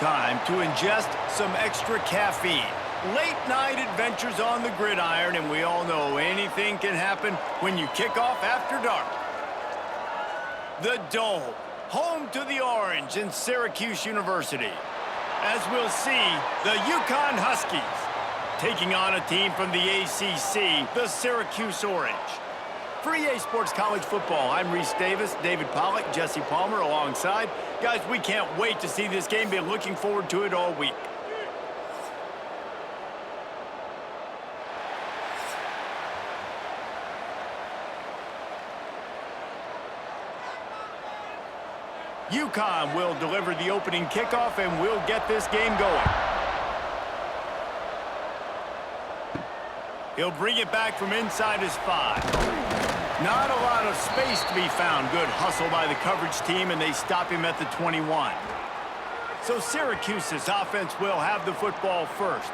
time to ingest some extra caffeine. Late-night adventures on the gridiron, and we all know anything can happen when you kick off after dark. The Dome, home to the Orange and Syracuse University. As we'll see, the UConn Huskies taking on a team from the ACC, the Syracuse Orange. For EA Sports College Football, I'm Reese Davis, David Pollack, Jesse Palmer alongside. Guys, we can't wait to see this game. Been looking forward to it all week. UConn will deliver the opening kickoff, and we'll get this game going. He'll bring it back from inside his 5. Not a lot of space to be found. Good hustle by the coverage team, and they stop him at the 21. So Syracuse's offense will have the football first.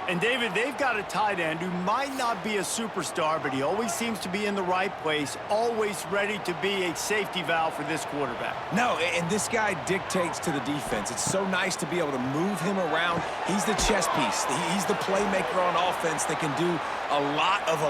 And, David, they've got a tight end who might not be a superstar, but he always seems to be in the right place, always ready to be a safety valve for this quarterback. No, and this guy dictates to the defense. It's so nice to be able to move him around. He's the chess piece. He's the playmaker on offense that can do a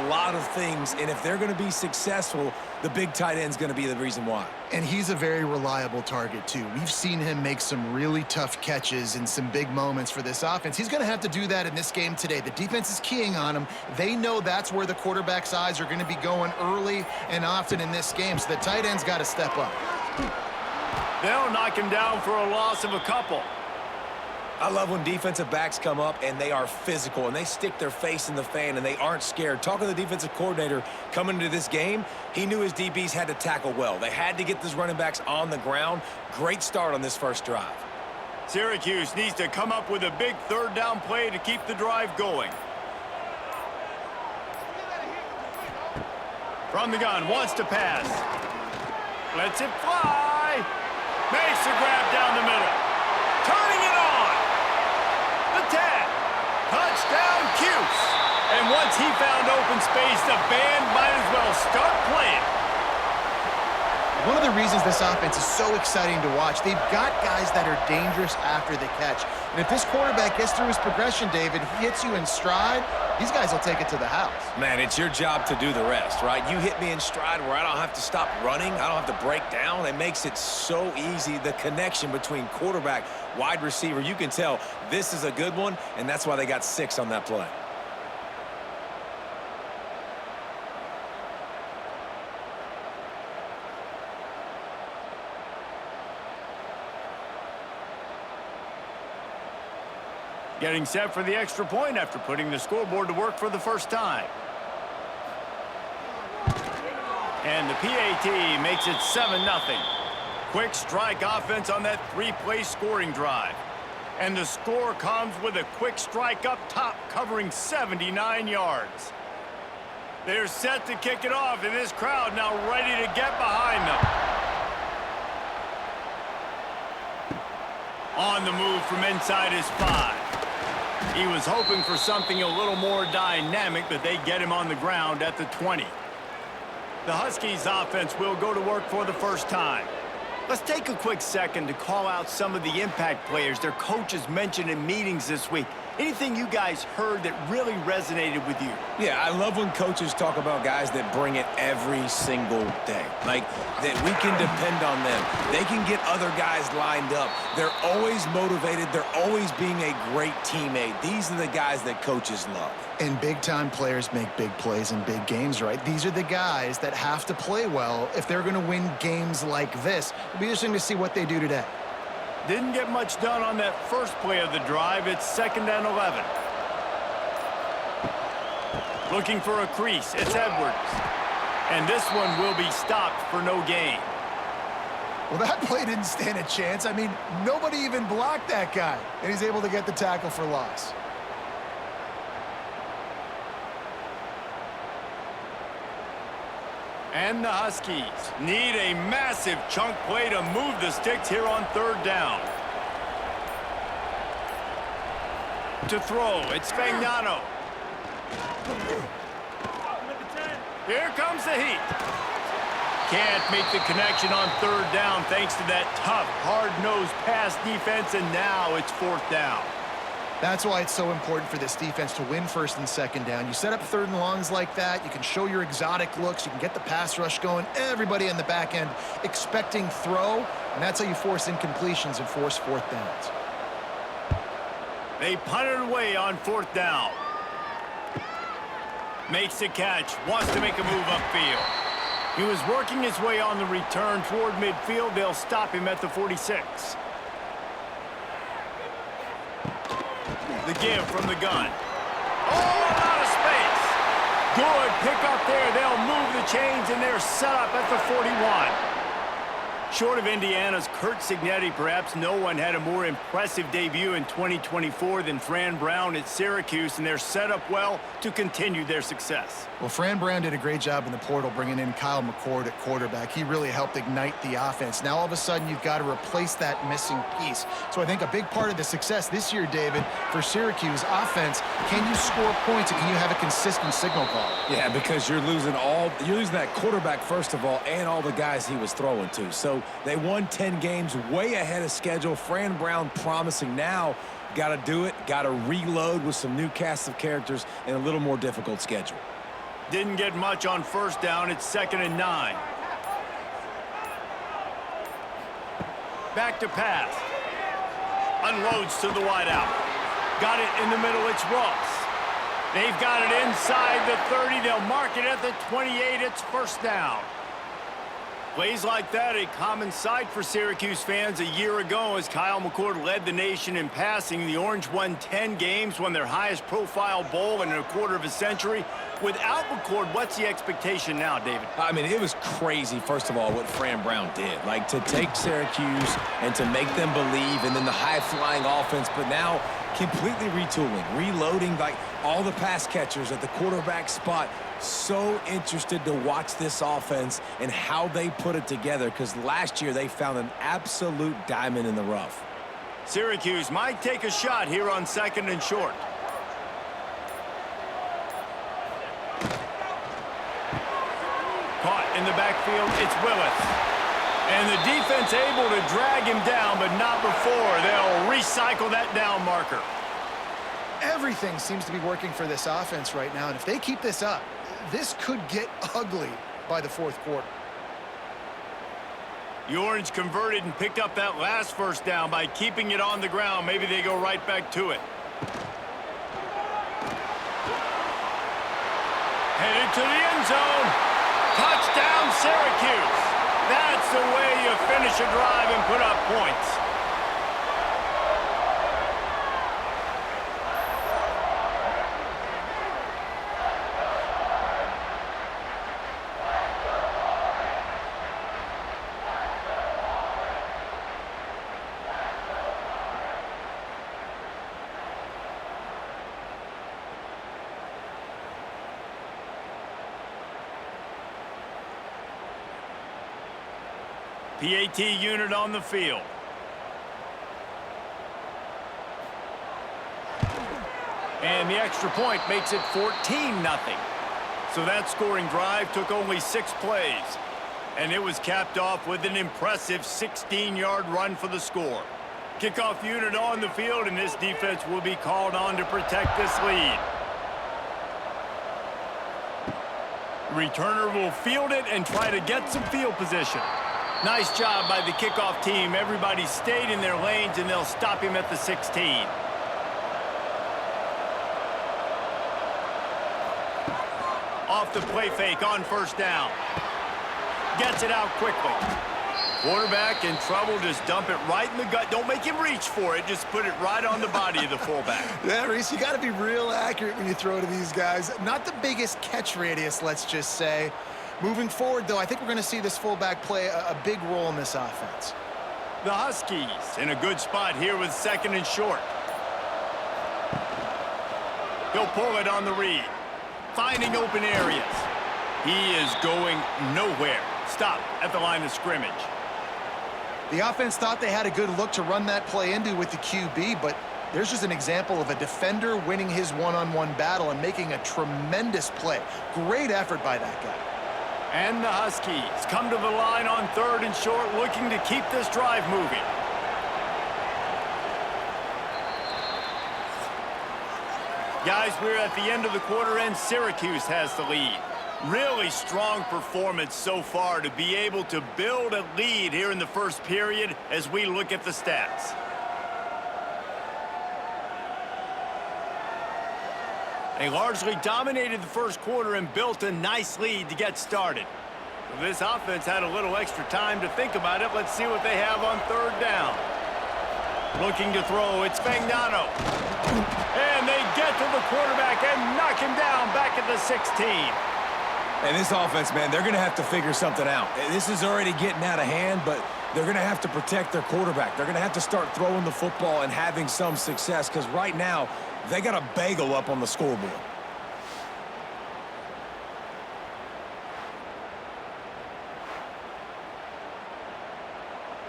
lot of things. And if they're going to be successful, the big tight end's going to be the reason why. And he's a very reliable target, too. We've seen him make some really tough catches in some big moments for this offense. He's going to have to do that in this game today. The defense is keying on him. They know that's where the quarterback's eyes are going to be going early and often in this game, so the tight end's got to step up. They'll knock him down for a loss of a couple. I love when defensive backs come up and they are physical and they stick their face in the fan and they aren't scared. Talking to the defensive coordinator coming into this game, he knew his DBs had to tackle well. They had to get those running backs on the ground. Great start on this first drive. Syracuse needs to come up with a big third down play to keep the drive going. From the gun, wants to pass. Lets it fly. Makes a grab down the middle. Turning it on. The tag. Touchdown, Cuse. And once he found open space, the band might as well start playing. One of the reasons this offense is so exciting to watch, they've got guys that are dangerous after the catch. And if this quarterback gets through his progression, David, he hits you in stride, these guys will take it to the house. Man, it's your job to do the rest, right? You hit me in stride where I don't have to stop running. I don't have to break down. It makes it so easy. The connection between quarterback, wide receiver, you can tell this is a good one, and that's why they got 6 on that play. Getting set for the extra point after putting the scoreboard to work for the first time. And the PAT makes it 7-0. Quick strike offense on that 3-play scoring drive. And the score comes with a quick strike up top covering 79 yards. They're set to kick it off, and this crowd now ready to get behind them. On the move from inside his 5. He was hoping for something a little more dynamic, but they get him on the ground at the 20. The Huskies offense will go to work for the first time. Let's take a quick second to call out some of the impact players their coaches mentioned in meetings this week. Anything you guys heard that really resonated with you? Yeah, I love when coaches talk about guys that bring it every single day. Like, that we can depend on them. They can get other guys lined up. They're always motivated. They're always being a great teammate. These are the guys that coaches love. And big-time players make big plays in big games, right? These are the guys that have to play well if they're going to win games like this. It'll be interesting to see what they do today. Didn't get much done on that first play of the drive. It's 2nd and 11. Looking for a crease. It's Edwards. And this one will be stopped for no gain. Well, that play didn't stand a chance. I mean, nobody even blocked that guy. And he's able to get the tackle for loss. And the Huskies need a massive chunk play to move the sticks here on 3rd down. To throw, it's Fagnano. Here comes the heat. Can't make the connection on third down thanks to that tough, hard-nosed pass defense, and now it's fourth down. That's why it's so important for this defense to win first and second down. You set up third and longs like that, you can show your exotic looks, you can get the pass rush going, everybody in the back end expecting throw, and that's how you force incompletions and force fourth downs. They punted away on fourth down. Makes the catch, wants to make a move upfield. He was working his way on the return toward midfield. They'll stop him at the 46. The give from the gun. Oh, out of space. Good pick up there. They'll move the chains, and they're set up at the 41. Short of Indiana's Curt Cignetti, perhaps no one had a more impressive debut in 2024 than Fran Brown at Syracuse, and they're set up well to continue their success. Well, Fran Brown did a great job in the portal bringing in Kyle McCord at quarterback. He really helped ignite the offense. Now, all of a sudden, you've got to replace that missing piece. So I think a big part of the success this year, David, for Syracuse offense, can you score points and can you have a consistent signal call? Yeah, because you're losing that quarterback, first of all, and all the guys he was throwing to. So they won 10 games way ahead of schedule. Fran Brown promising now. Got to do it. Got to reload with some new cast of characters and a little more difficult schedule. Didn't get much on first down. It's 2nd and 9. Back to pass. Unloads to the wideout. Got it in the middle. It's Ross. They've got it inside the 30. They'll mark it at the 28. It's first down. Plays like that, a common sight for Syracuse fans a year ago as Kyle McCord led the nation in passing. The Orange won 10 games, won their highest profile bowl in a quarter of a century. Without McCord, what's the expectation now, David? I mean, it was crazy, first of all, what Fran Brown did. Like, to take Syracuse and to make them believe, and then the high-flying offense, but now completely retooling, reloading, like all the pass catchers at the quarterback spot. So interested to watch this offense and how they put it together, because last year they found an absolute diamond in the rough. Syracuse might take a shot here on 2nd and short. Caught in the backfield, it's Willis. And the defense able to drag him down, but not before. They'll recycle that down marker. Everything seems to be working for this offense right now, and if they keep this up, this could get ugly by the fourth quarter. The Orange converted and picked up that last first down by keeping it on the ground. Maybe they go right back to it. Headed to the end zone. Touchdown, Syracuse. That's the way you finish a drive and put up points. PAT unit on the field. And the extra point makes it 14-0. So that scoring drive took only 6 plays. And it was capped off with an impressive 16-yard run for the score. Kickoff unit on the field, and this defense will be called on to protect this lead. Returner will field it and try to get some field position. Nice job by the kickoff team. Everybody stayed in their lanes, and they'll stop him at the 16. Off the play fake on first down. Gets it out quickly. Quarterback in trouble, just dump it right in the gut. Don't make him reach for it. Just put it right on the body of the fullback. Yeah, Reese, you got to be real accurate when you throw to these guys. Not the biggest catch radius, let's just say. Moving forward, though, I think we're going to see this fullback play a big role in this offense. The Huskies in a good spot here with 2nd and short. He'll pull it on the read. Finding open areas. He is going nowhere. Stop at the line of scrimmage. The offense thought they had a good look to run that play into with the QB, but there's just an example of a defender winning his one-on-one battle and making a tremendous play. Great effort by that guy. And the Huskies come to the line on 3rd and short, looking to keep this drive moving. Guys, we're at the end of the quarter, and Syracuse has the lead. Really strong performance so far to be able to build a lead here in the first period as we look at the stats. They largely dominated the first quarter and built a nice lead to get started. This offense had a little extra time to think about it. Let's see what they have on 3rd down. Looking to throw, it's Fagnano. And they get to the quarterback and knock him down back at the 16. And this offense, man, they're going to have to figure something out. This is already getting out of hand, but they're going to have to protect their quarterback. They're going to have to start throwing the football and having some success, because right now, they got a bagel up on the scoreboard.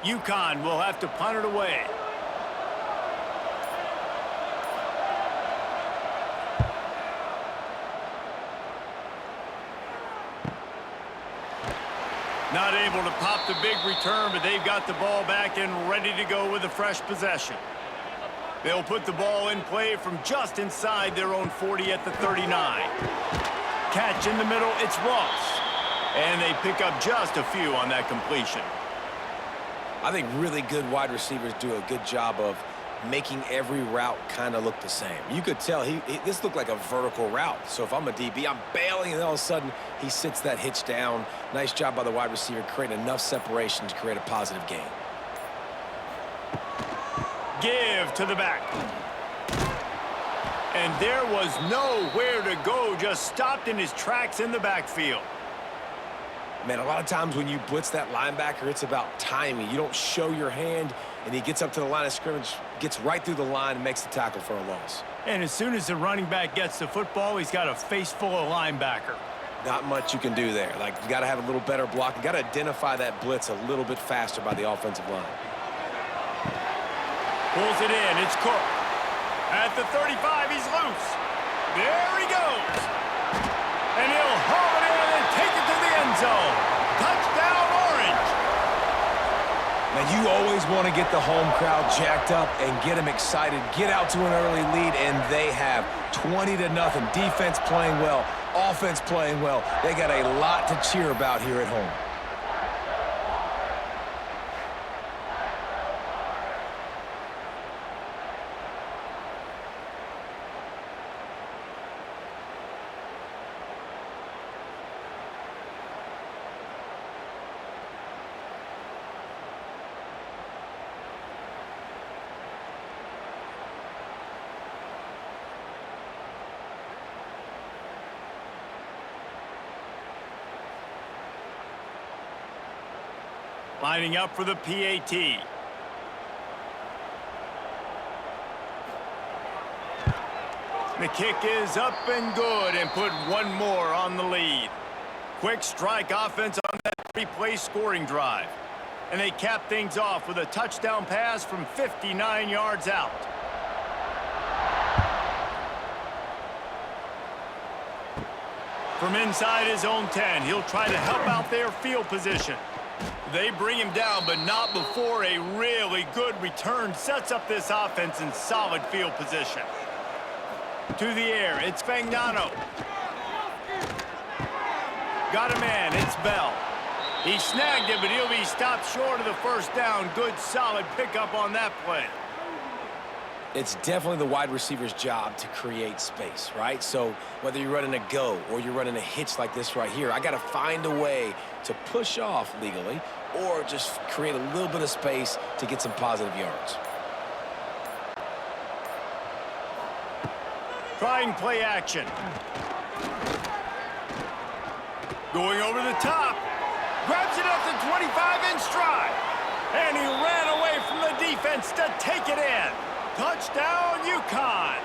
UConn will have to punt it away. Not able to pop the big return, but they've got the ball back and ready to go with a fresh possession. They'll put the ball in play from just inside their own 40 at the 39. Catch in the middle, it's Ross. And they pick up just a few on that completion. I think really good wide receivers do a good job of making every route kind of look the same. You could tell this looked like a vertical route. So if I'm a DB, I'm bailing, and all of a sudden he sits that hitch down. Nice job by the wide receiver, creating enough separation to create a positive gain. Give to the back. And there was nowhere to go, just stopped in his tracks in the backfield. Man, a lot of times when you blitz that linebacker, it's about timing. You don't show your hand, and he gets up to the line of scrimmage, gets right through the line, and makes the tackle for a loss. And as soon as the running back gets the football, he's got a face full of linebacker. Not much you can do there. Like, you got to have a little better block. You got to identify that blitz a little bit faster by the offensive line. Pulls it in, it's Cook. At the 35, he's loose. There he goes. And he'll haul it in and take it to the end zone. Touchdown, Orange. Now, you always want to get the home crowd jacked up and get them excited, get out to an early lead, and they have 20-0. Defense playing well, offense playing well. They got a lot to cheer about here at home. Lining up for the PAT. The kick is up and good, and put one more on the lead. Quick strike offense on that 3-play scoring drive. And they cap things off with a touchdown pass from 59 yards out. From inside his own 10, he'll try to help out their field position. They bring him down, but not before a really good return sets up this offense in solid field position. To the air, it's Fagnano. Got a man, it's Bell. He snagged it, but he'll be stopped short of the first down. Good, solid pickup on that play. It's definitely the wide receiver's job to create space, right? So whether you're running a go or you're running a hitch like this right here, I got to find a way to push off legally or just create a little bit of space to get some positive yards. Trying play action. Going over the top. Grabs it up to 25 in stride. And he ran away from the defense to take it in. Touchdown, UConn.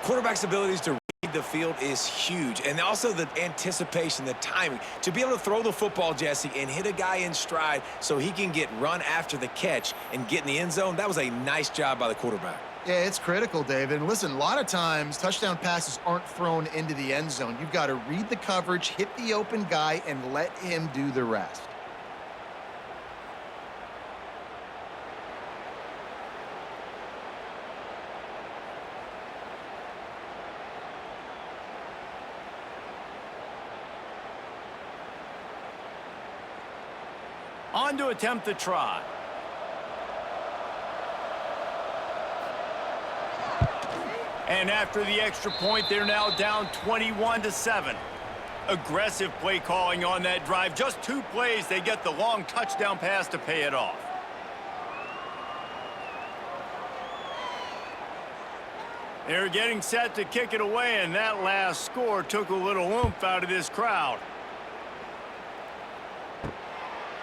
Quarterback's abilities to read the field is huge, and also the anticipation, the timing. To be able to throw the football, Jesse, and hit a guy in stride so he can get run after the catch and get in the end zone, that was a nice job by the quarterback. Yeah, it's critical, David. And listen, a lot of times touchdown passes aren't thrown into the end zone. You've got to read the coverage, hit the open guy, and let him do the rest. On to attempt the try. And after the extra point, they're now down 21-7. Aggressive play calling on that drive. Just 2 plays, they get the long touchdown pass to pay it off. They're getting set to kick it away, and that last score took a little oomph out of this crowd.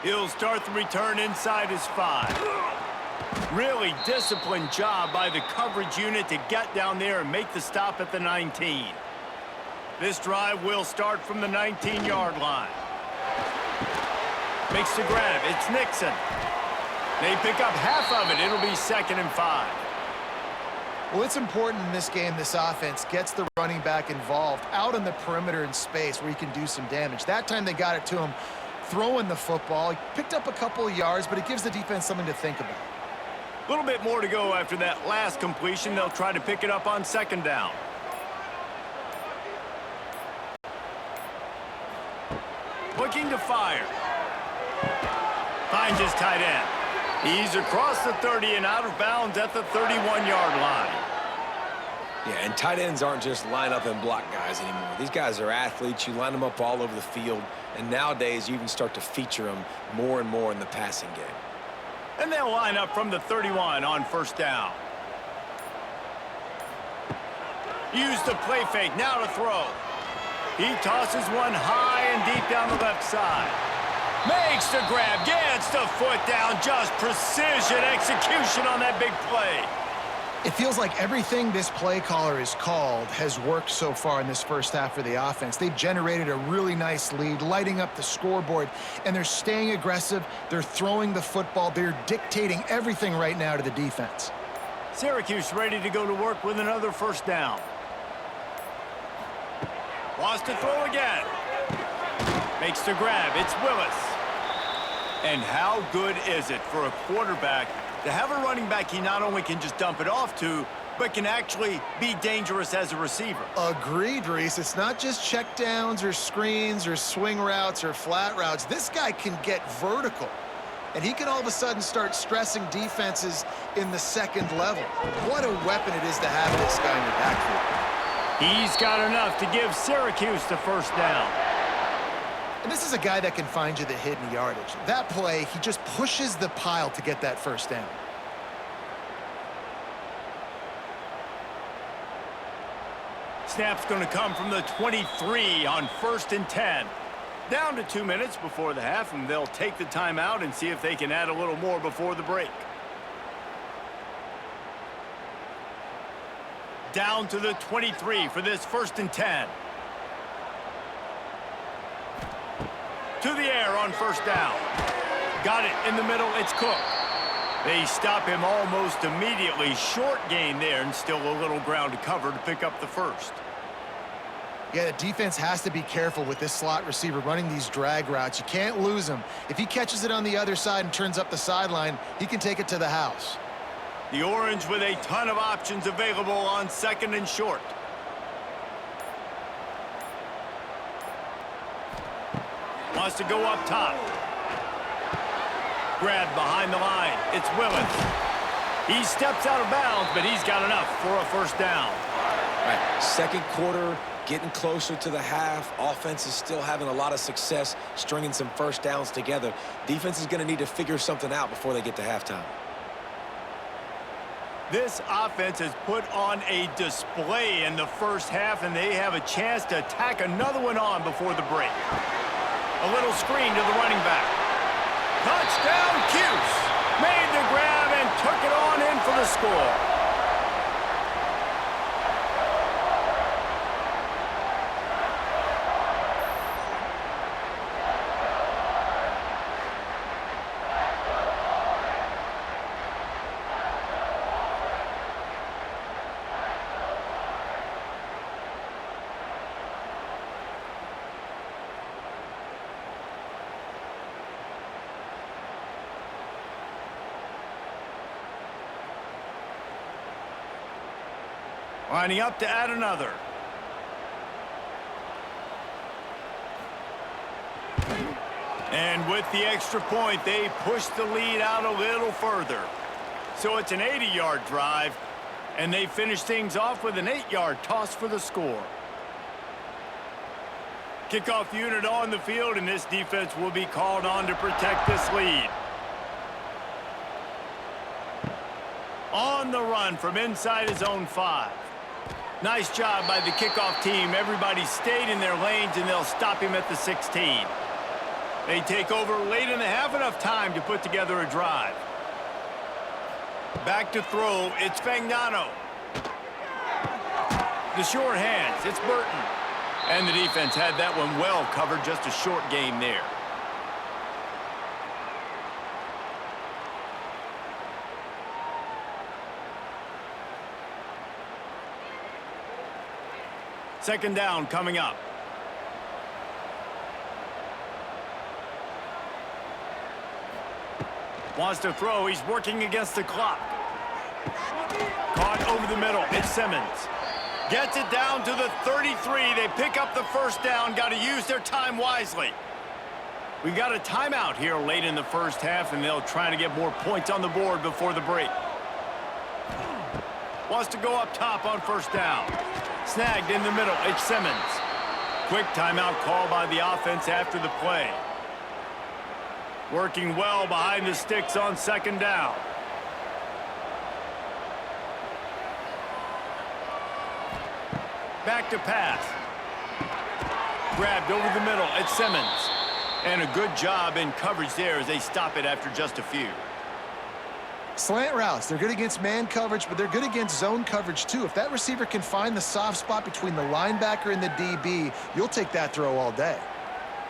He'll start the return inside his 5. Really disciplined job by the coverage unit to get down there and make the stop at the 19. This drive will start from the 19-yard line. Makes the grab. It's Nixon. They pick up half of it. It'll be 2nd and 5. Well, it's important in this game this offense gets the running back involved out on the perimeter in space where he can do some damage. That time they got it to him throwing the football. He picked up a couple of yards, but it gives the defense something to think about. A little bit more to go after that last completion. They'll try to pick it up on 2nd down. Looking to fire. Finds his tight end. He's across the 30 and out of bounds at the 31-yard line. Yeah, and tight ends aren't just line up and block guys anymore. These guys are athletes. You line them up all over the field. And nowadays, you even start to feature them more and more in the passing game. And they'll line up from the 31 on 1st down. Use the play fake, now to throw. He tosses one high and deep down the left side. Makes the grab, gets the foot down, just precision execution on that big play. It feels like everything this play caller has called has worked so far in this first half for the offense. They've generated a really nice lead, lighting up the scoreboard, and they're staying aggressive. They're throwing the football. They're dictating everything right now to the defense. Syracuse ready to go to work with another 1st down. Wants to throw again. Makes the grab. It's Willis. And how good is it for a quarterback to have a running back he not only can just dump it off to, but can actually be dangerous as a receiver? Agreed, Reese. It's not just checkdowns or screens or swing routes or flat routes. This guy can get vertical, and he can all of a sudden start stressing defenses in the 2nd level. What a weapon it is to have this guy in your backfield. He's got enough to give Syracuse the 1st down. And this is a guy that can find you the hidden yardage. That play, he just pushes the pile to get that 1st down. Snap's going to come from the 23 on 1st and 10. Down to 2 minutes before the half, and they'll take the timeout and see if they can add a little more before the break. Down to the 23 for this 1st and 10. To the air on 1st down. Got it in the middle. It's Cook. They stop him almost immediately. Short gain there, and still a little ground to cover to pick up the 1st. Yeah, the defense has to be careful with this slot receiver running these drag routes. You can't lose him. If he catches it on the other side and turns up the sideline, he can take it to the house. The Orange with a ton of options available on 2nd and short. Wants to go up top. Grab behind the line. It's Willis. He steps out of bounds, but he's got enough for a 1st down. All right, 2nd quarter, getting closer to the half. Offense is still having a lot of success stringing some 1st downs together. Defense is going to need to figure something out before they get to halftime. This offense has put on a display in the 1st half, and they have a chance to tack another one on before the break. A little screen to the running back. Touchdown, Cuse. Made the grab and took it on in for the score. Lining up to add another. And with the extra point, they push the lead out a little further. So it's an 80-yard drive, and they finish things off with an 8-yard toss for the score. Kickoff unit on the field, and this defense will be called on to protect this lead. On the run from inside his own 5. Nice job by the kickoff team. Everybody stayed in their lanes, and they'll stop him at the 16. They take over late in the half, enough time to put together a drive. Back to throw, it's Fagnano. The short hands, it's Burton. And the defense had that one well covered, just a short game there. Second down coming up. Wants to throw. He's working against the clock. Caught over the middle. It's Simmons. Gets it down to the 33. They pick up the first down. Got to use their time wisely. We got a timeout here late in the first half, and they'll try to get more points on the board before the break. Wants to go up top on first down. Snagged in the middle. It's Simmons. Quick timeout call by the offense after the play. Working well behind the sticks on second down. Back to pass. Grabbed over the middle. It's Simmons. And a good job in coverage there as they stop it after just a few. Slant routes, they're good against man coverage, but they're good against zone coverage too. If that receiver can find the soft spot between the linebacker and the DB, you'll take that throw all day.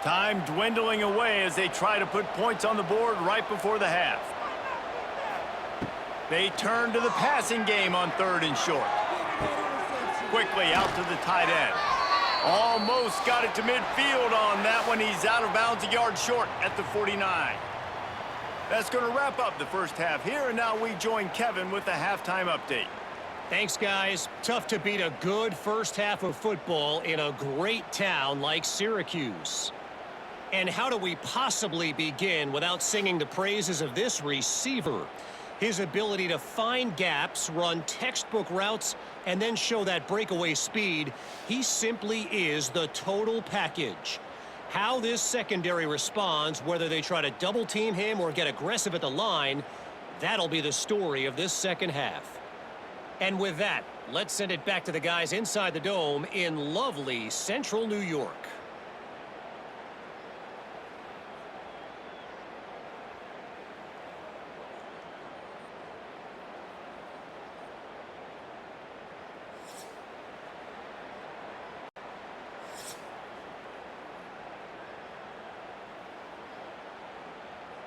Time dwindling away as they try to put points on the board right before the half. They turn to the passing game on third and short. Quickly out to the tight end. Almost got it to midfield on that one. He's out of bounds, a yard short at the 49. That's going to wrap up the first half here, and now we join Kevin with the halftime update. Thanks, guys. Tough to beat a good first half of football in a great town like Syracuse. And how do we possibly begin without singing the praises of this receiver? His ability to find gaps, run textbook routes, and then show that breakaway speed. He simply is the total package. How this secondary responds, whether they try to double team him or get aggressive at the line, that'll be the story of this second half. And with that, let's send it back to the guys inside the dome in lovely central New York.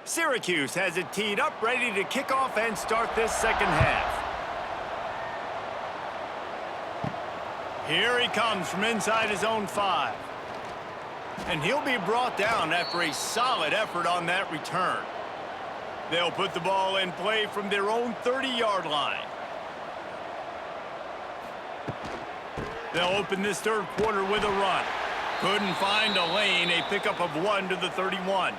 Syracuse has it teed up, ready to kick off and start this second half. Here he comes from inside his own 5. And he'll be brought down after a solid effort on that return. They'll put the ball in play from their own 30-yard line. They'll open this third quarter with a run. Couldn't find a lane, a pickup of 1 to the 31.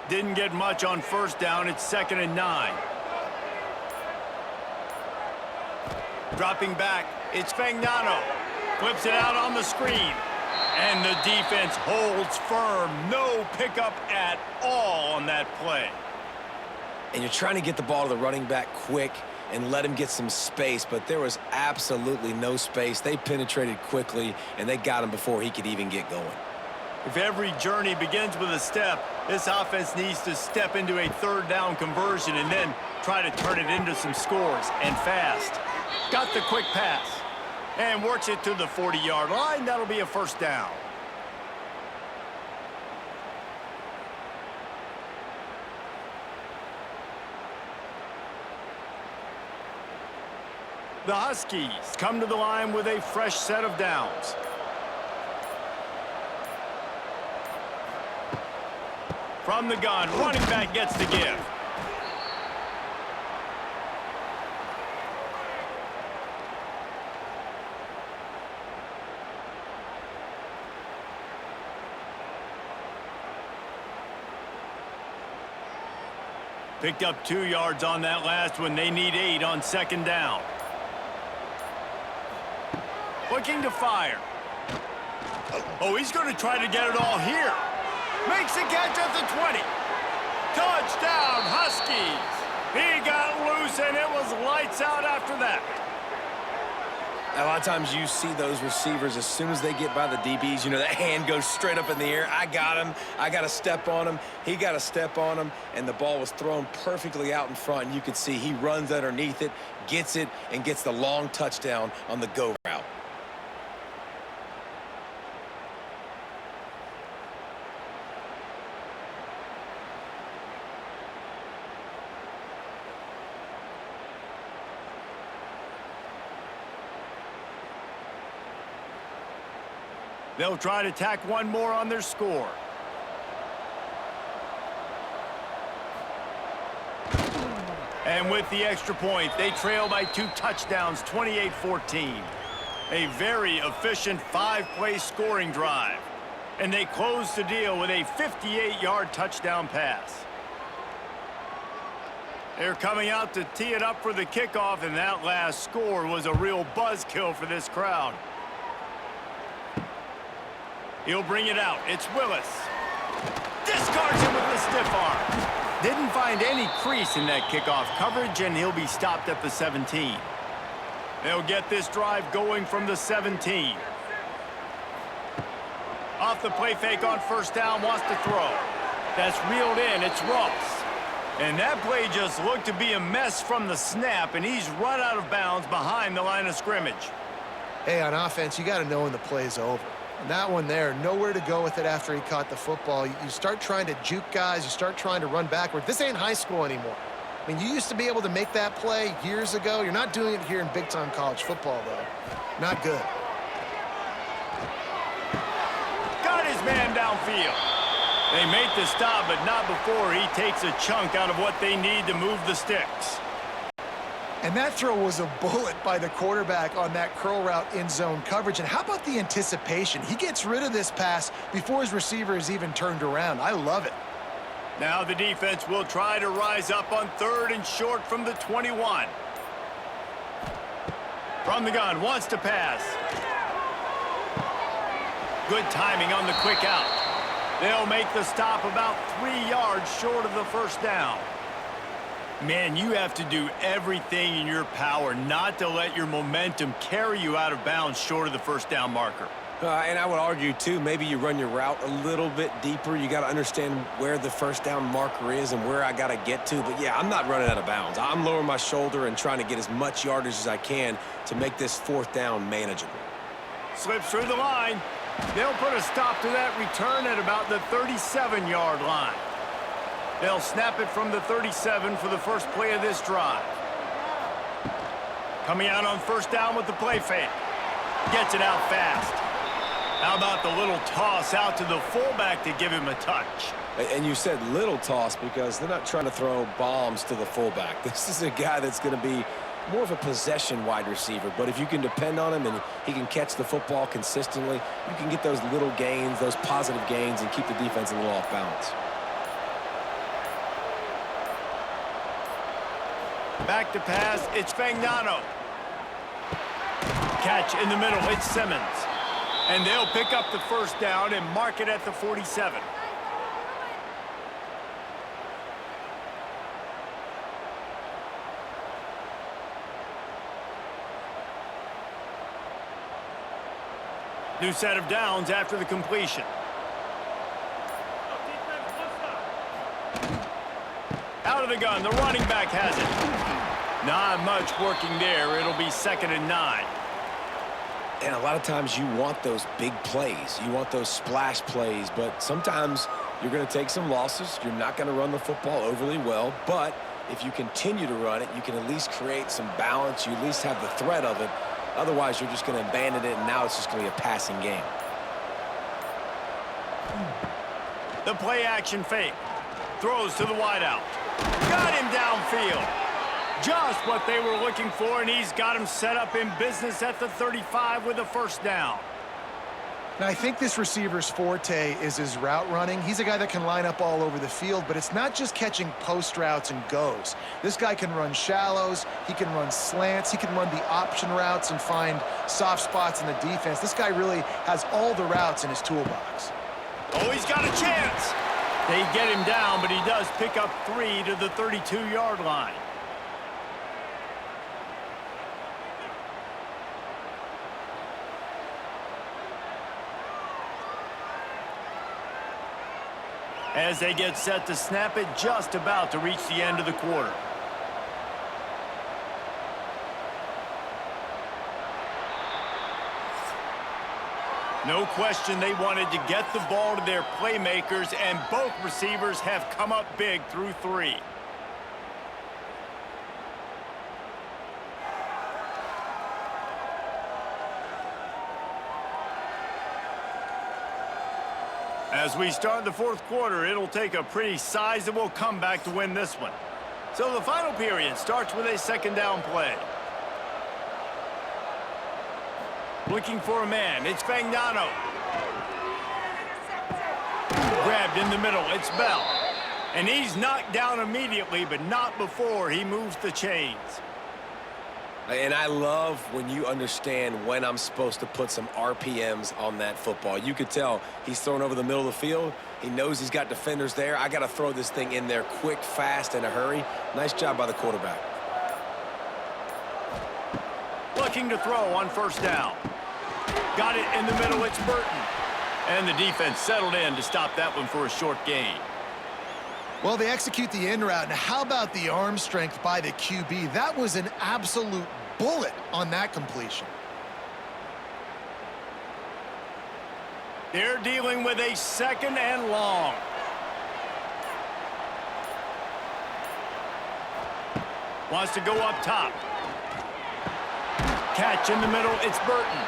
Didn't get much on first down. It's 2nd and 9. Dropping back, it's Fagnano. Flips it out on the screen. And the defense holds firm. No pickup at all on that play. And you're trying to get the ball to the running back quick and let him get some space, but there was absolutely no space. They penetrated quickly, and they got him before he could even get going. If every journey begins with a step, this offense needs to step into a third down conversion and then try to turn it into some scores, and fast. Got the quick pass and works it to the 40-yard line. That'll be a first down. The Huskies come to the line with a fresh set of downs. From the gun, running back gets the give. Picked up 2 yards on that last one. They need 8 on second down. Looking to fire. Oh, he's going to try to get it all here. Makes the catch at the 20. Touchdown, Huskies. He got loose, and it was lights out after that. A lot of times you see those receivers, as soon as they get by the DBs, you know, that hand goes straight up in the air. I got him. I got to step on him. He got to step on him, and the ball was thrown perfectly out in front. And you could see he runs underneath it, gets it, and gets the long touchdown on the go route. They'll try to tack one more on their score. And with the extra point, they trail by 2 touchdowns, 28-14. A very efficient 5-play scoring drive. And they close the deal with a 58-yard touchdown pass. They're coming out to tee it up for the kickoff, and that last score was a real buzzkill for this crowd. He'll bring it out. It's Willis. Discards him with the stiff arm. Didn't find any crease in that kickoff coverage, and he'll be stopped at the 17. They'll get this drive going from the 17. Off the play fake on first down, wants to throw. That's reeled in. It's Ross. And that play just looked to be a mess from the snap, and he's run out of bounds behind the line of scrimmage. Hey, on offense, you got to know when the play's over. And that one there, nowhere to go with it after he caught the football. You start trying to juke guys. You start trying to run backward. This ain't high school anymore. I mean, you used to be able to make that play years ago. You're not doing it here in big-time college football, though. Not good. Got his man downfield. They make the stop, but not before he takes a chunk out of what they need to move the sticks. And that throw was a bullet by the quarterback on that curl route in zone coverage. And how about the anticipation? He gets rid of this pass before his receiver is even turned around. I love it. Now the defense will try to rise up on 3rd and short from the 21. From the gun, wants to pass. Good timing on the quick out. They'll make the stop about 3 yards short of the first down. Man, you have to do everything in your power not to let your momentum carry you out of bounds short of the first down marker. And I would argue, too, maybe you run your route a little bit deeper. You got to understand where the first down marker is and where I got to get to. But, yeah, I'm not running out of bounds. I'm lowering my shoulder and trying to get as much yardage as I can to make this 4th down manageable. Slips through the line. They'll put a stop to that return at about the 37-yard line. They'll snap it from the 37 for the first play of this drive. Coming out on first down with the play fake. Gets it out fast. How about the little toss out to the fullback to give him a touch? And you said little toss because they're not trying to throw bombs to the fullback. This is a guy that's going to be more of a possession wide receiver. But if you can depend on him and he can catch the football consistently, you can get those little gains, those positive gains, and keep the defense a little off balance. Back to pass, it's Fagnano. Catch in the middle, it's Simmons. And they'll pick up the first down and mark it at the 47. New set of downs after the completion. Out of the gun, the running back has it. Not much working there. It'll be 2nd and 9. And a lot of times you want those big plays. You want those splash plays, but sometimes you're going to take some losses. You're not going to run the football overly well, but if you continue to run it, you can at least create some balance. You at least have the threat of it. Otherwise, you're just going to abandon it, and now it's just going to be a passing game. The play action fake. Throws to the wideout. Got him downfield. Just what they were looking for, and he's got him set up in business at the 35 with a first down. Now, I think this receiver's forte is his route running. He's a guy that can line up all over the field, but it's not just catching post routes and goes. This guy can run shallows, he can run slants, he can run the option routes and find soft spots in the defense. This guy really has all the routes in his toolbox. Oh, he's got a chance. They get him down, but he does pick up 3 to the 32-yard line. As they get set to snap it, just about to reach the end of the quarter. No question they wanted to get the ball to their playmakers, and both receivers have come up big through 3. As we start the fourth quarter, it'll take a pretty sizable comeback to win this one. So the final period starts with a second down play. Looking for a man, it's Fagnano. Grabbed in the middle, it's Bell. And he's knocked down immediately, but not before he moves the chains. And I love when you understand when I'm supposed to put some RPMs on that football. You could tell he's thrown over the middle of the field. He knows he's got defenders there. I got to throw this thing in there quick, fast, in a hurry. Nice job by the quarterback. Looking to throw on first down. Got it in the middle, it's Burton. And the defense settled in to stop that one for a short gain. Well, they execute the in route. Now, how about the arm strength by the QB? That was an absolute bullet on that completion. They're dealing with a second and long. Wants to go up top. Catch in the middle, it's Burton.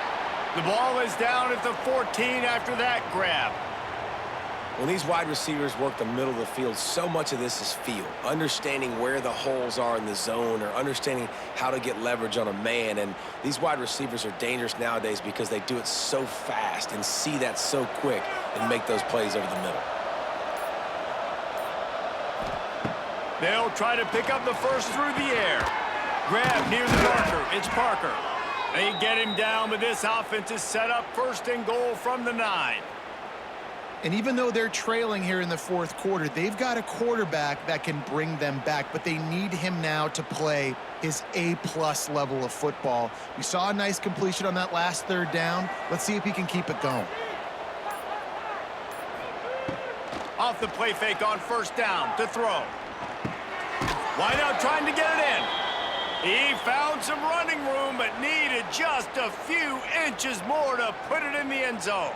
The ball is down at the 14 after that grab. When these wide receivers work the middle of the field, so much of this is feel. Understanding where the holes are in the zone or understanding how to get leverage on a man. And these wide receivers are dangerous nowadays because they do it so fast and see that so quick and make those plays over the middle. They'll try to pick up the first through the air. Grab near the marker. It's Parker. They get him down, but this offense is set up first and goal from the 9. And even though they're trailing here in the fourth quarter, they've got a quarterback that can bring them back, but they need him now to play his A-plus level of football. We saw a nice completion on that last third down. Let's see if he can keep it going. Off the play fake on first down to throw. Wide out trying to get it in. He found some running room, but needed just a few inches more to put it in the end zone.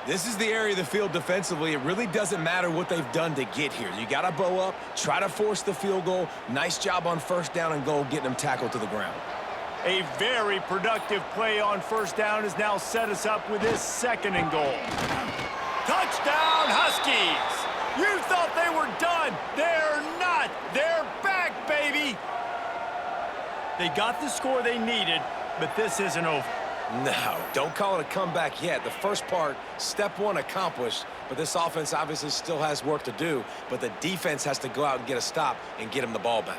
This is the area of the field defensively. It really doesn't matter what they've done to get here. You got to bow up, try to force the field goal. Nice job on first down and goal, getting them tackled to the ground. A very productive play on first down has now set us up with this second and goal. Touchdown, Huskies! You thought they were done. They're not. They're back, baby. They got the score they needed, but this isn't over. No, don't call it a comeback yet. The first part, step one accomplished, but this offense obviously still has work to do, but the defense has to go out and get a stop and get him the ball back.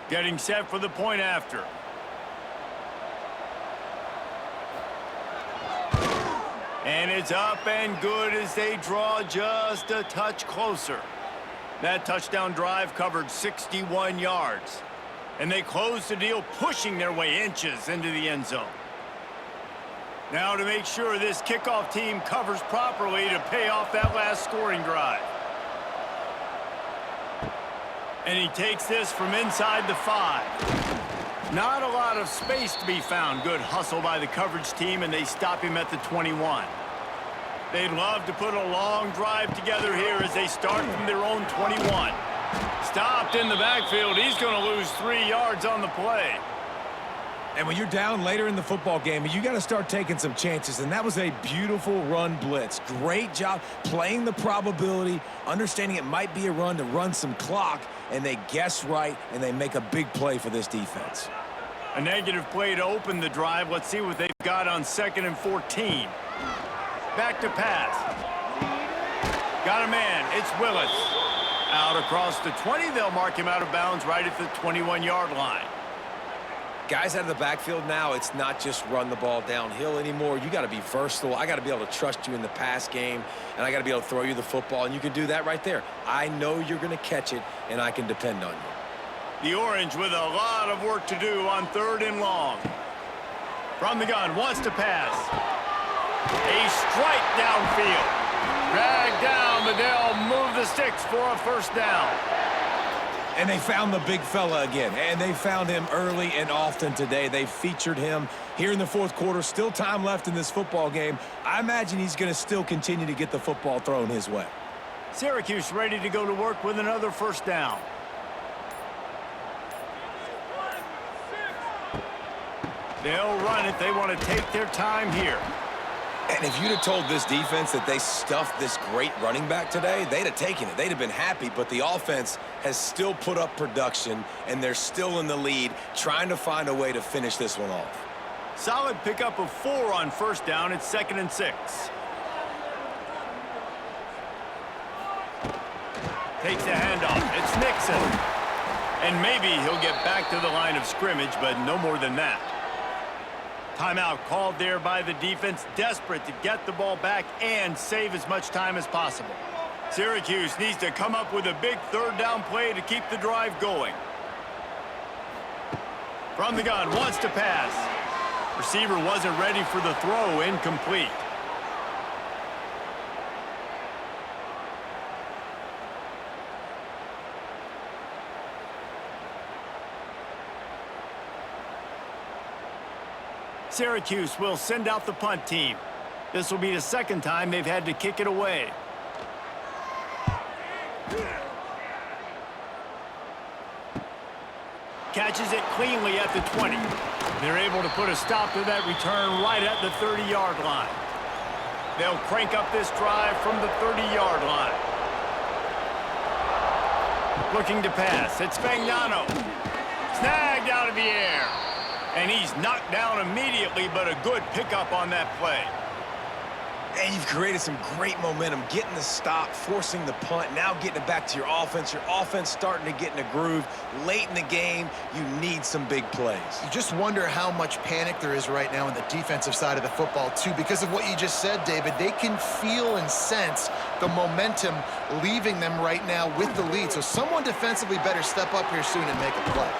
Getting set for the point after. And it's up and good as they draw just a touch closer. That touchdown drive covered 61 yards. And they close the deal, pushing their way inches into the end zone. Now to make sure this kickoff team covers properly to pay off that last scoring drive. And he takes this from inside the 5. Not a lot of space to be found. Good hustle by the coverage team, and they stop him at the 21. They'd love to put a long drive together here as they start from their own 21. Stopped in the backfield. He's going to lose 3 yards on the play. And when you're down later in the football game, you got to start taking some chances. And that was a beautiful run blitz. Great job playing the probability, understanding it might be a run to run some clock, and they guess right, and they make a big play for this defense. A negative play to open the drive. Let's see what they've got on 2nd and 14. Back to pass. Got a man. It's Willis. Out across the 20. They'll mark him out of bounds right at the 21-yard line. Guys out of the backfield now, it's not just run the ball downhill anymore. You got to be versatile. I got to be able to trust you in the pass game, and I got to be able to throw you the football, and you can do that right there. I know you're going to catch it, and I can depend on you. The Orange with a lot of work to do on 3rd and long. From the gun, wants to pass. A strike downfield. Dragged down, but they'll move the sticks for a first down. And they found the big fella again, and they found him early and often today. They featured him here in the 4th quarter. Still time left in this football game. I imagine he's going to still continue to get the football thrown his way. Syracuse ready to go to work with another first down. They'll run it. They want to take their time here. And if you'd have told this defense that they stuffed this great running back today, they'd have taken it. They'd have been happy, but the offense has still put up production, and they're still in the lead, trying to find a way to finish this one off. Solid pickup of 4 on first down. It's 2nd and 6. Takes the handoff. It's Nixon. And maybe he'll get back to the line of scrimmage, but no more than that. Timeout called there by the defense, desperate to get the ball back and save as much time as possible. Syracuse needs to come up with a big 3rd down play to keep the drive going. From the gun, wants to pass. Receiver wasn't ready for the throw, incomplete. Syracuse will send out the punt team. This will be the 2nd time they've had to kick it away. Catches it cleanly at the 20. They're able to put a stop to that return right at the 30-yard line. They'll crank up this drive from the 30-yard line. Looking to pass. It's Fagnano. Snagged out of the air. And he's knocked down immediately, but a good pickup on that play. And you've created some great momentum, getting the stop, forcing the punt, now getting it back to your offense. Your offense starting to get in a groove. Late in the game, you need some big plays. You just wonder how much panic there is right now on the defensive side of the football, too. Because of what you just said, David, they can feel and sense the momentum leaving them right now with the lead. So someone defensively better step up here soon and make a play.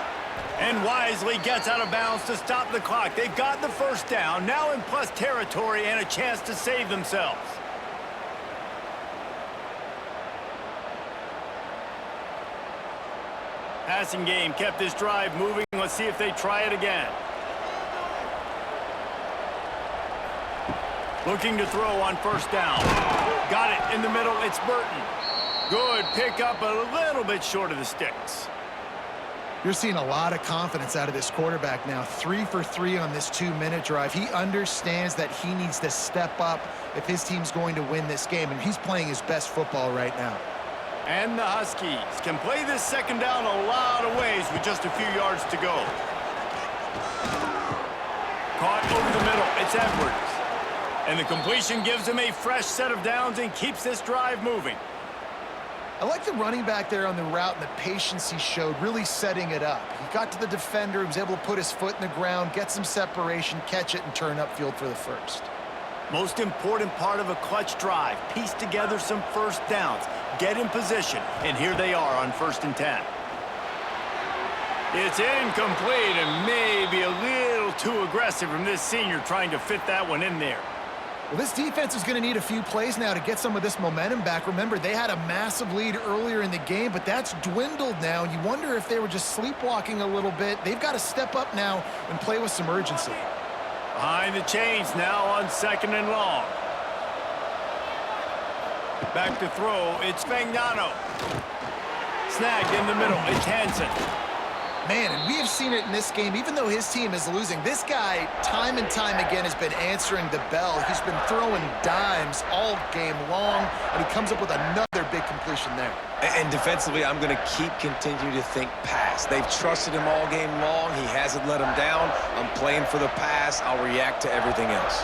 And wisely gets out of bounds to stop the clock. They've got the first down, now in plus territory and a chance to save themselves. Passing game kept this drive moving. Let's see if they try it again. Looking to throw on first down. Got it in the middle. It's Burton. Good pickup, a little bit short of the sticks. You're seeing a lot of confidence out of this quarterback now. 3 for 3 on this 2-minute drive. He understands that he needs to step up if his team's going to win this game, and he's playing his best football right now. And the Huskies can play this 2nd down a lot of ways with just a few yards to go. Caught over the middle. It's Edwards. And the completion gives him a fresh set of downs and keeps this drive moving. I like the running back there on the route and the patience he showed, really setting it up. He got to the defender, he was able to put his foot in the ground, get some separation, catch it, and turn upfield for the first. Most important part of a clutch drive, piece together some first downs, get in position, and here they are on 1st and 10. It's incomplete and maybe a little too aggressive from this senior trying to fit that one in there. Well, this defense is going to need a few plays now to get some of this momentum back. Remember, they had a massive lead earlier in the game, but that's dwindled now. You wonder if they were just sleepwalking a little bit. They've got to step up now and play with some urgency. Behind the chains now on 2nd and long. Back to throw. It's Fagnano. Snagged in the middle. It's Hansen. Man, and we have seen it in this game. Even though his team is losing, this guy, time and time again, has been answering the bell. He's been throwing dimes all game long, and he comes up with another big completion there. And defensively, I'm going to continue to think pass. They've trusted him all game long. He hasn't let them down. I'm playing for the pass. I'll react to everything else.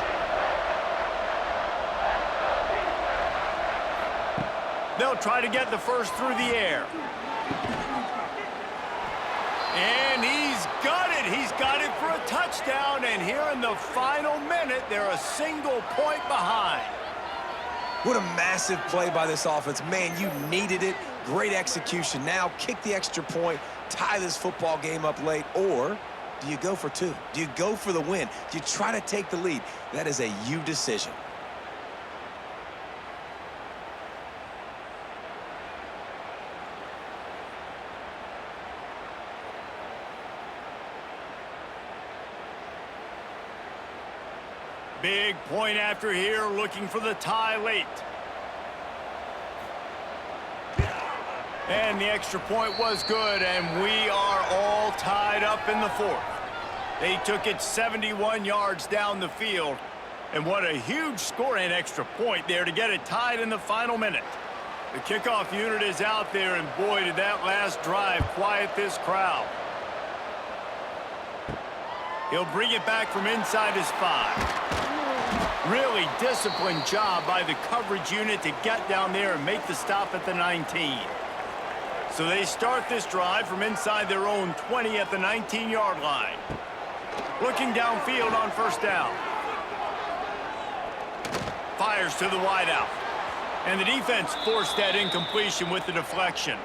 They'll try to get the first through the air. And he's got it. He's got it for a touchdown. And here in the final minute, they're a single point behind. What a massive play by this offense. Man, you needed it. Great execution. Now kick the extra point, tie this football game up late, or do you go for two? Do you go for the win? Do you try to take the lead? That is a you decision. Big point after here, looking for the tie late. And the extra point was good, and we are all tied up in the fourth. They took it 71 yards down the field, and what a huge score and extra point there to get it tied in the final minute. The kickoff unit is out there, and boy, did that last drive quiet this crowd. He'll bring it back from inside his 5. Really disciplined job by the coverage unit to get down there and make the stop at the 19. So they start this drive from inside their own 20 at the 19-yard line. Looking downfield on first down. Fires to the wideout. And the defense forced that incompletion with the deflection.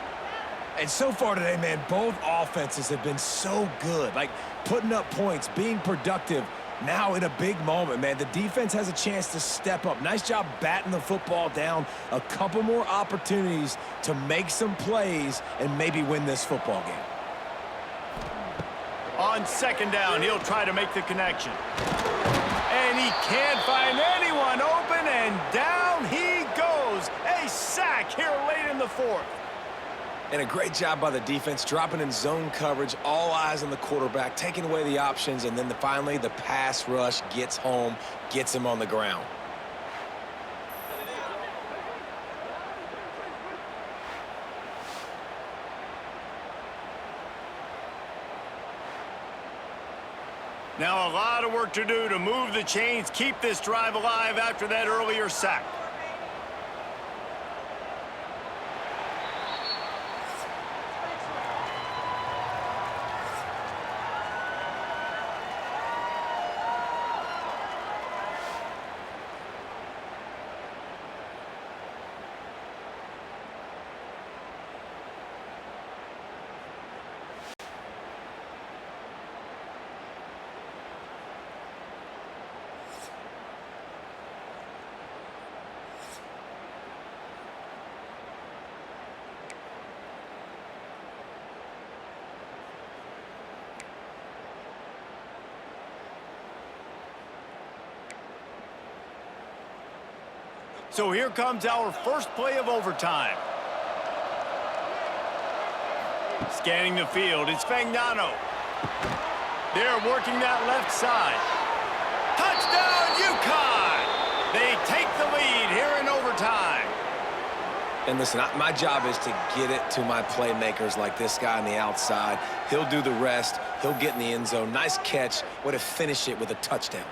And so far today, man, both offenses have been so good. Like, putting up points, being productive. Now in a big moment, man, the defense has a chance to step up. Nice job batting the football down. A couple more opportunities to make some plays and maybe win this football game. On second down, he'll try to make the connection. And he can't find anyone open, and down he goes. A sack here late in the fourth. And a great job by the defense, dropping in zone coverage, all eyes on the quarterback, taking away the options, and then finally the pass rush gets home, gets him on the ground. Now a lot of work to do to move the chains, keep this drive alive after that earlier sack. So here comes our first play of overtime. Scanning the field, it's Fagnano. They're working that left side. Touchdown, UConn! They take the lead here in overtime. And listen, my job is to get it to my playmakers like this guy on the outside. He'll do the rest. He'll get in the end zone. Nice catch. Way to finish it with a touchdown.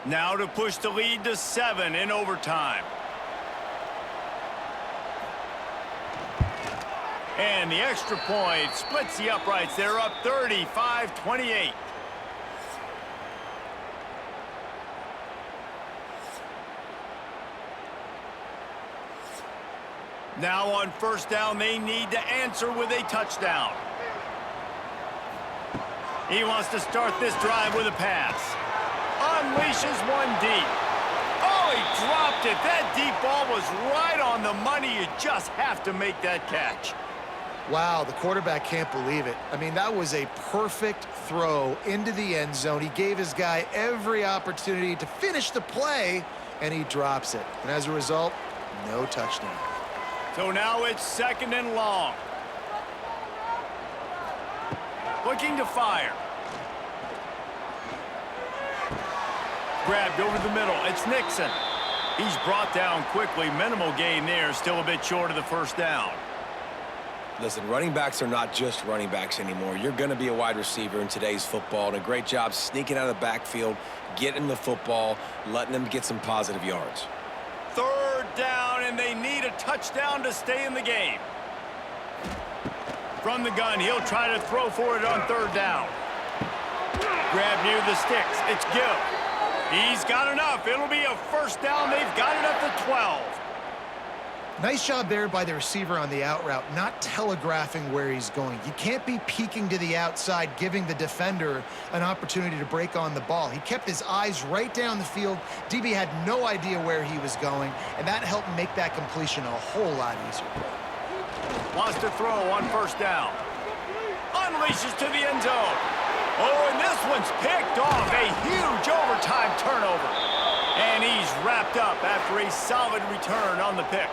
Now to push the lead to 7 in overtime. And the extra point splits the uprights. They're up 35-28. Now on first down, they need to answer with a touchdown. He wants to start this drive with a pass. Unleashes one deep. Oh, he he dropped it. That deep ball was right on the money. You just have to make that catch. Wow, the quarterback can't believe it. I mean, that was a perfect throw into the end zone. He gave his guy every opportunity to finish the play, and he drops it. And as a result, no touchdown. So now it's 2nd and long. Looking to fire. Grabbed over the middle. It's Nixon. He's brought down quickly. Minimal gain there. Still a bit short of the first down. Listen, running backs are not just running backs anymore. You're going to be a wide receiver in today's football, and a great job sneaking out of the backfield, getting the football, letting them get some positive yards. 3rd down, and they need a touchdown to stay in the game. From the gun, he'll try to throw for it on 3rd down. Grab near the sticks. It's Gill. He's got enough. It'll be a first down. They've got it at the 12. Nice job there by the receiver on the out route, not telegraphing where he's going. You can't be peeking to the outside, giving the defender an opportunity to break on the ball. He kept his eyes right down the field. DB had no idea where he was going, and that helped make that completion a whole lot easier. Wants to throw on 1st down. Unleashes to the end zone. Oh, and this one's picked off. A huge overtime turnover. And he's wrapped up after a solid return on the pick.